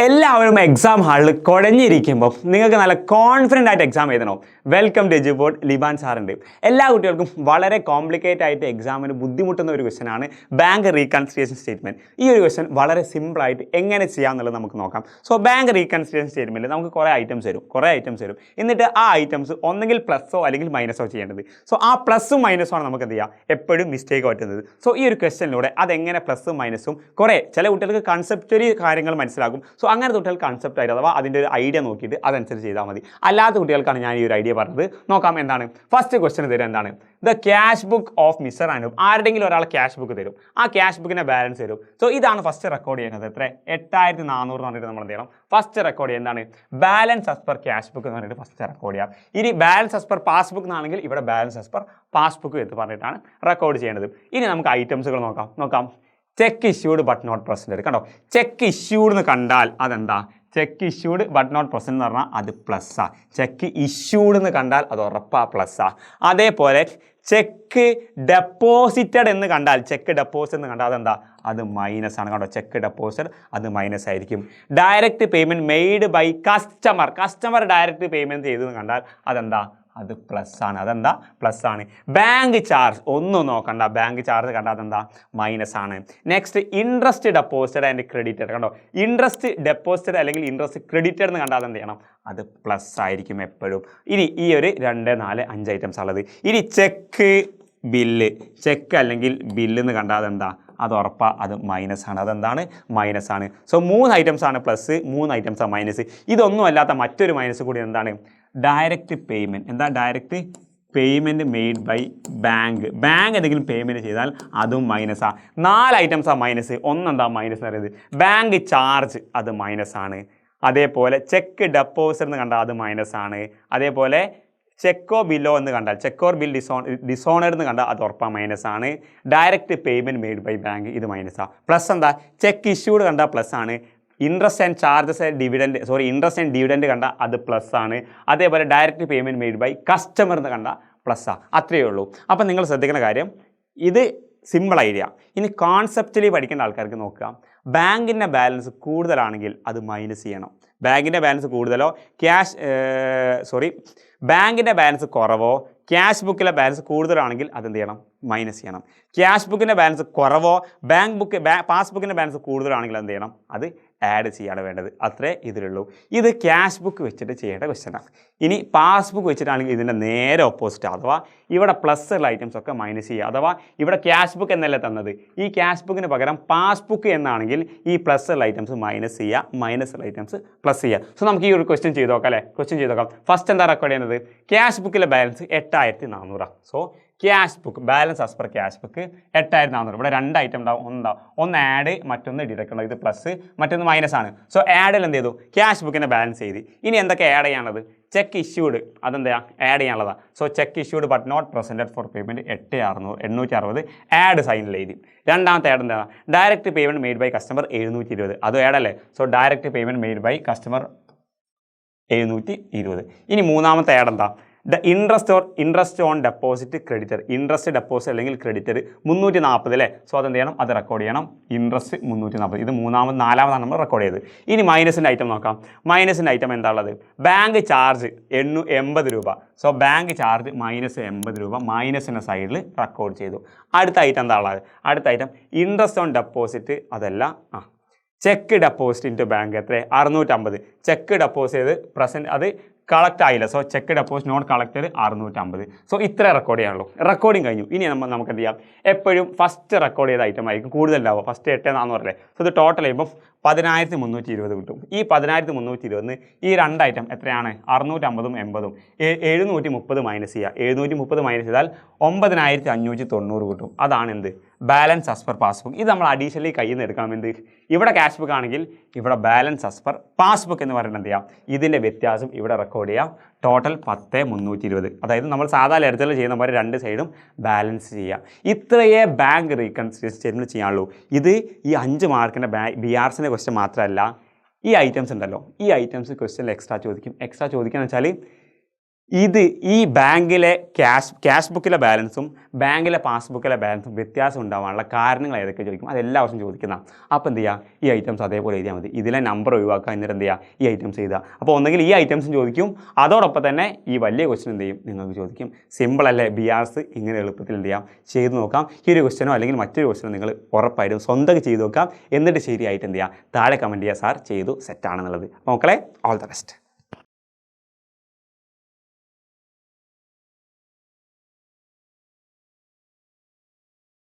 എല്ലാവരും എക്സാം ഹാളിൽ കുഴഞ്ഞിരിക്കുമ്പോൾ നിങ്ങൾക്ക് നല്ല കോൺഫിഡൻ്റ് ആയിട്ട് എക്സാം എഴുതണോ? Welcome to Eduport. ലിബാൻ സാറുണ്ട്. എല്ലാ കുട്ടികൾക്കും വളരെ കോംപ്ലിക്കേറ്റ് ആയിട്ട് എക്സാമിന് ബുദ്ധിമുട്ടുന്ന ഒരു ക്വസ്റ്റനാണ് ബാങ്ക് റീകൺസിലിയേഷൻ സ്റ്റേറ്റ്മെൻറ്റ്. ഈ ഒരു ക്വസ്റ്റൻ വളരെ സിമ്പിളായിട്ട് എങ്ങനെ ചെയ്യാമെന്നുള്ളത് നമുക്ക് നോക്കാം. സോ ബാങ്ക് റീകൺസിലിയേഷൻ സ്റ്റേറ്റ്മെൻറ്റിൽ നമുക്ക് കുറേ ഐറ്റംസ് വരും. എന്നിട്ട് ആ ഐറ്റംസ് ഒന്നെങ്കിൽ പ്ലസ്സോ അല്ലെങ്കിൽ മൈനസോ ചെയ്യേണ്ടത്. സോ ആ പ്ലസ്സും മൈനസും ആണ് നമുക്ക് എന്ത് ചെയ്യുക എപ്പോഴും മിസ്റ്റേക്ക് പറ്റുന്നത്. സോ ഈ ഒരു ക്വസ്റ്റനിലൂടെ അതെങ്ങനെ പ്ലസ്സും മൈനസും ചില കുട്ടികൾക്ക് കൺസെപ്റ്റലി കാര്യങ്ങൾ മനസ്സിലാകും. സോ അങ്ങനെ കുട്ടികൾ കൺസെപ്റ്റ് ആയിട്ട് അഥവാ അതിൻ്റെ ഒരു ഐഡിയ നോക്കിയിട്ട് അതനുസരിച്ച് ചെയ്താൽ മതി. അല്ലാത്ത കുട്ടികൾക്കാണ് ഞാൻ ഈ ഒരു ഐഡിയ പറഞ്ഞത്. നോക്കാം എന്താണ് ഫസ്റ്റ് ക്വസ്റ്റൻ തരും. എന്താണ് the cash book of mister Anoop. ആരുടെങ്കിലും ഒരാൾ ക്യാഷ് ബുക്ക് തരും. ആ ക്യാഷ് ബുക്കിൻ്റെ ബാലൻസ് തരും. സോ ഇതാണ് ഫസ്റ്റ് റെക്കോർഡ് ചെയ്യുന്നത്. എത്ര 8400 എന്ന് പറഞ്ഞിട്ട് നമ്മൾ എന്ത് ചെയ്യണം ഫസ്റ്റ് റെക്കോർഡ് ചെയ്യുക. എന്താണ് balance as per cash book എന്ന് പറഞ്ഞിട്ട് ഫസ്റ്റ് റെക്കോർഡ് ചെയ്യാം. ഇനി ബാലൻസ് ആസ് പെർ പാസ്ബുക്ക് എന്നാണെങ്കിൽ ഇവിടെ ബാലൻസ് ആസ് പെർ പാസ്ബുക്ക് എന്ന് പറഞ്ഞിട്ടാണ് റെക്കോർഡ് ചെയ്യേണ്ടത്. ഇനി നമുക്ക് ഐറ്റംസുകൾ നോക്കാം. Cheque issued but not present. കണ്ടോ, ചെക്ക് ഇഷ്യൂഡ് എന്ന് കണ്ടാൽ അതെന്താ? Cheque issued but not present എന്ന് പറഞ്ഞാൽ അത് പ്ലസ്സാ. ചെക്ക് ഇഷ്യൂഡ് എന്ന് കണ്ടാൽ അത് ഉറപ്പാ പ്ലസ്സാ. അതേപോലെ ചെക്ക് ഡെപ്പോസിറ്റഡ് എന്ന് കണ്ടാൽ അതെന്താ? അത് മൈനസ് ആണ്. കണ്ടോ, ചെക്ക് ഡെപ്പോസിറ്റ് അത് മൈനസ് ആയിരിക്കും. Direct payment made by customer direct payment ചെയ്തെന്ന് കണ്ടാൽ അതെന്താ? അത് പ്ലസ് ആണ്. അതെന്താ? പ്ലസ് ആണ്. ബാങ്ക് ചാർജ് ഒന്നും നോക്കണ്ട. ബാങ്ക് ചാർജ് കണ്ടാൽ അതെന്താ? മൈനസ് ആണ്. Next interest deposited and credited. കണ്ടോ, ഇൻട്രസ്റ്റ് ഡെപ്പോസിറ്റഡ് അല്ലെങ്കിൽ ഇൻട്രസ്റ്റ് ക്രെഡിറ്റഡ് എന്ന് കണ്ടാൽ എന്ത് ചെയ്യണം? അത് പ്ലസ് ആയിരിക്കും എപ്പോഴും. ഇനി ഈ ഒരു 2, 4, 5 ഐറ്റംസ് ഉള്ളത്. ഇനി ചെക്ക് അല്ലെങ്കിൽ ബില്ല് എന്ന് കണ്ടാൽ അതെന്താ? അത് ഉറപ്പാ അത് മൈനസ് ആണ്. അതെന്താണ്? മൈനസ് ആണ്. സോ 3 ഐറ്റംസ് ആണ് പ്ലസ്, 3 ഐറ്റംസ് ആണ് മൈനസ്. ഇതൊന്നും അല്ലാത്ത മറ്റൊരു മൈനസ് കൂടി എന്താണ്? Direct payment. എന്താ direct payment made by bank എന്തെങ്കിലും പേയ്മെൻറ്റ് ചെയ്താൽ അതും മൈനസാണ്. 4 ഐറ്റംസാണ് മൈനസ്. ഒന്നെന്താ മൈനസ് എന്ന് പറയുന്നത്? ബാങ്ക് ചാർജ് അത് മൈനസ് ആണ്. അതേപോലെ ചെക്ക് ഡെപ്പോസിറ്റ് എന്ന് കണ്ടാൽ അത് മൈനസ് ആണ്. അതേപോലെ ചെക്കോ ബില്ലോ എന്ന് കണ്ടാൽ ചെക്കോർ ബിൽ ഡിസോണേഡ് എന്ന് കണ്ടാൽ അത് ഉറപ്പാണ് മൈനസ് ആണ്. Direct payment made by bank ഇത് മൈനസാണ്. പ്ലസ് എന്താ? ചെക്ക് ഇഷ്യൂഡ് കണ്ടാൽ പ്ലസ് ആണ്. ഇൻട്രസ്റ്റ് ആൻഡ് ഡിവിഡൻഡ് കണ്ട അത് പ്ലസ് ആണ്. അതേപോലെ direct payment made by customer എന്ന് കണ്ട പ്ലസ്സാണ്. അത്രയേ ഉള്ളൂ. അപ്പം നിങ്ങൾ ശ്രദ്ധിക്കുന്ന കാര്യം ഇത് സിമ്പിൾ ഐഡിയ. ഇനി കോൺസെപ്റ്റലി പഠിക്കേണ്ട ആൾക്കാർക്ക് നോക്കുക. ബാങ്കിൻ്റെ ബാലൻസ് കൂടുതലാണെങ്കിൽ അത് മൈനസ് ചെയ്യണം. ബാങ്കിൻ്റെ ബാലൻസ് കൂടുതലോ ബാങ്കിൻ്റെ ബാലൻസ് കുറവോ ക്യാഷ് ബുക്കിലെ ബാലൻസ് കൂടുതലാണെങ്കിൽ അതെന്ത് ചെയ്യണം? മൈനസ് ചെയ്യണം. ക്യാഷ് ബുക്കിൻ്റെ ബാലൻസ് കുറവോ പാസ്ബുക്കിൻ്റെ ബാലൻസ് കൂടുതലാണെങ്കിൽ എന്ത് ചെയ്യണം? അത് ആഡ് ചെയ്യാണ് വേണ്ടത്. അത്രേ ഇതിലുള്ളൂ. ഇത് ക്യാഷ് ബുക്ക് വെച്ചിട്ട് ചെയ്യേണ്ട ക്വസ്റ്റനാണ്. ഇനി പാസ്ബുക്ക് വെച്ചിട്ടാണെങ്കിൽ ഇതിൻ്റെ നേരെ ഓപ്പോസിറ്റ്. അഥവാ ഇവിടെ പ്ലസ് ഉള്ള ഐറ്റംസ് ഒക്കെ മൈനസ് ചെയ്യുക. അഥവാ ഇവിടെ ക്യാഷ് ബുക്ക് എന്നല്ല തന്നത്, ഈ ക്യാഷ് ബുക്കിന് പകരം പാസ്ബുക്ക് എന്നാണെങ്കിൽ ഈ പ്ലസ് ഉള്ള ഐറ്റംസ് മൈനസ് ചെയ്യുക, മൈനസ് ഉള്ള ഐറ്റംസ് പ്ലസ് ചെയ്യുക. സോ നമുക്ക് ഈ ഒരു ക്വസ്റ്റ്യൻ ചെയ്ത് നോക്കാം അല്ലേ? ഫസ്റ്റ് എന്താ റെക്കോർഡ് ചെയ്യുന്നത്? ക്യാഷ് ബുക്കിലെ balance 8400. So cash book balance as per cash book 8400. ഇവിടെ 2 ഐറ്റം ഉണ്ടാവും. ഒന്ന് ആഡ്, മറ്റൊന്ന് ഡിഡക്ട് ഉണ്ടാവും. ഇത് പ്ലസ്, മറ്റൊന്ന് മൈനസ് ആണ്. സോ ആഡിൽ എന്ത് ചെയ്തു? ക്യാഷ് ബുക്കിനെ ബാലൻസ് ചെയ്ത്. ഇനി എന്തൊക്കെ ആഡ് ചെയ്യാനുള്ളത്? ചെക്ക് ഇഷ്യൂഡ് അതെന്താ ആഡ് ചെയ്യാനുള്ളതാണ്. So cheque issued but not presented for payment 860 add സൈനിൽ എഴുതി. രണ്ടാമത്തെ ആഡ് എന്താണ്? Direct payment made by customer 720. അത് ആഡ് അല്ലേ? So direct payment made by customer 720. ഇനി മൂന്നാമത്തെ ആഡ് എന്താ? The interest on deposit creditor. Interest deposit അല്ലെങ്കിൽ ക്രെഡിറ്റർ 340 അല്ലേ? സോ അതെന്ത് ചെയ്യണം? അത് റെക്കോർഡ് ചെയ്യണം. ഇൻട്രസ്റ്റ് 340. ഇത് നാലാമതാണ് നമ്മൾ റെക്കോർഡ് ചെയ്തത്. ഇനി മൈനസിൻ്റെ ഐറ്റം നോക്കാം. മൈനസിൻ്റെ ഐറ്റം എന്താ ഉള്ളത്? ബാങ്ക് ചാർജ് 80 രൂപ. സോ ബാങ്ക് ചാർജ് -80 രൂപ മൈനസിൻ്റെ സൈഡിൽ റെക്കോർഡ് ചെയ്തു. അടുത്ത ഐറ്റം എന്താ ഉള്ളത്? അടുത്ത ഐറ്റം ഇൻട്രസ്റ്റ് ഓൺ ഡെപ്പോസിറ്റ് അതല്ല, ചെക്ക് ഡെപ്പോസിറ്റ് ഇൻറ്റു ബാങ്ക് എത്ര? 650. ചെക്ക് ഡെപ്പോസിറ്റ് പ്രസൻറ്റ് അത് കളക്ട് ആയില്ല. So cheque deposit not collected 650. So ഇത്ര റെക്കോർഡ് ചെയ്യാനുള്ളൂ. റെക്കോർഡിങ് കഴിഞ്ഞു. ഇനി നമുക്ക് എന്ത് ചെയ്യാം? എപ്പോഴും ഫസ്റ്റ് റെക്കോർഡ് ചെയ്ത ഐറ്റം ആയിരിക്കും കൂടുതലുണ്ടാവുക. ഫസ്റ്റ് 8400 അല്ലേ? സോ ഇത് ടോട്ടൽ ചെയ്യുമ്പോൾ 10320 കിട്ടും. ഈ 10320 ഈ 2 ഐറ്റം എത്രയാണ്? 650ഉം 80ഉം 730 മൈനസ് ചെയ്യുക. 730 മൈനസ് ചെയ്താൽ 9590 കിട്ടും. അതാണ് എന്ത്? Balance as per passbook. ഇത് നമ്മൾ അഡീഷണലി കയ്യിൽ നിന്ന് എടുക്കണം. എന്ത്? ഇവിടെ ക്യാഷ് ബുക്ക് ആണെങ്കിൽ ഇവിടെ ബാലൻസ് ആസ് പെർ പാസ്ബുക്ക് എന്ന് പറയുന്നത് എന്ത് ചെയ്യാം? ഇതിൻ്റെ വ്യത്യാസം ഇവിടെ റെക്കോർഡ് ചെയ്യാം. ടോട്ടൽ 10320. അതായത് നമ്മൾ സാധാരണ ലെഡ്ജറിൽ ചെയ്യുന്ന പോലെ 2 സൈഡും ബാലൻസ് ചെയ്യാം. ഇത്രയേ ബാങ്ക് റീകൺസിലിയേഷൻ സ്റ്റേറ്റ്മെൻറ്റ് ചെയ്യാനുള്ളൂ. ഇത് ഈ 5 മാർക്കിൻ്റെ BRCൻ്റെ ക്വസ്റ്റ്യൻ മാത്രമല്ല, ഈ ഐറ്റംസ് ഉണ്ടല്ലോ, ഈ ഐറ്റംസ് ക്വസ്റ്റ്യനിൽ എക്സ്ട്രാ ചോദിക്കും. എക്സ്ട്രാ ചോദിക്കുകയെന്ന് വെച്ചാൽ ഇത് ഈ ബാങ്കിലെ ക്യാഷ് ബുക്കിലെ ബാലൻസും ബാങ്കിലെ പാസ്ബുക്കിലെ ബാലൻസും വ്യത്യാസം ഉണ്ടാവാനുള്ള കാരണങ്ങൾ ഏതൊക്കെ ചോദിക്കും, അത് എല്ലാ വർഷവും ചോദിക്കുന്ന. അപ്പോൾ എന്ത് ചെയ്യുക, ഈ ഐറ്റംസ് അതേപോലെ എഴുതിയാൽ മതി. ഇതിലെ നമ്പർ ഒഴിവാക്കുക, എന്നിട്ട് എന്ത് ചെയ്യുക, ഈ ഐറ്റംസ് എഴുതുക. അപ്പോൾ ഒന്നെങ്കിൽ ഈ ഐറ്റംസും ചോദിക്കും, അതോടൊപ്പം തന്നെ ഈ വലിയ ക്വസ്റ്റൻ എന്ത് ചെയ്യും, നിങ്ങൾക്ക് ചോദിക്കും. സിമ്പിൾ അല്ലേ? BRs ഇങ്ങനെ എളുപ്പത്തിൽ എന്ത് ചെയ്യാം, ചെയ്ത് നോക്കാം. ഈ ഒരു ക്വസ്റ്റനോ അല്ലെങ്കിൽ മറ്റൊരു ക്വസ്റ്റനോ നിങ്ങൾ ഉറപ്പായിട്ടും സ്വന്തം ചെയ്ത് നോക്കാം. എന്നിട്ട് ശരിയായിട്ട് എന്ത് ചെയ്യുക, താഴെ കമൻറ്റ് ചെയ്യുക, സാർ ചെയ്തു സെറ്റാണെന്നുള്ളത്. മക്കളെ, ഓൾ ദ ബെസ്റ്റ്.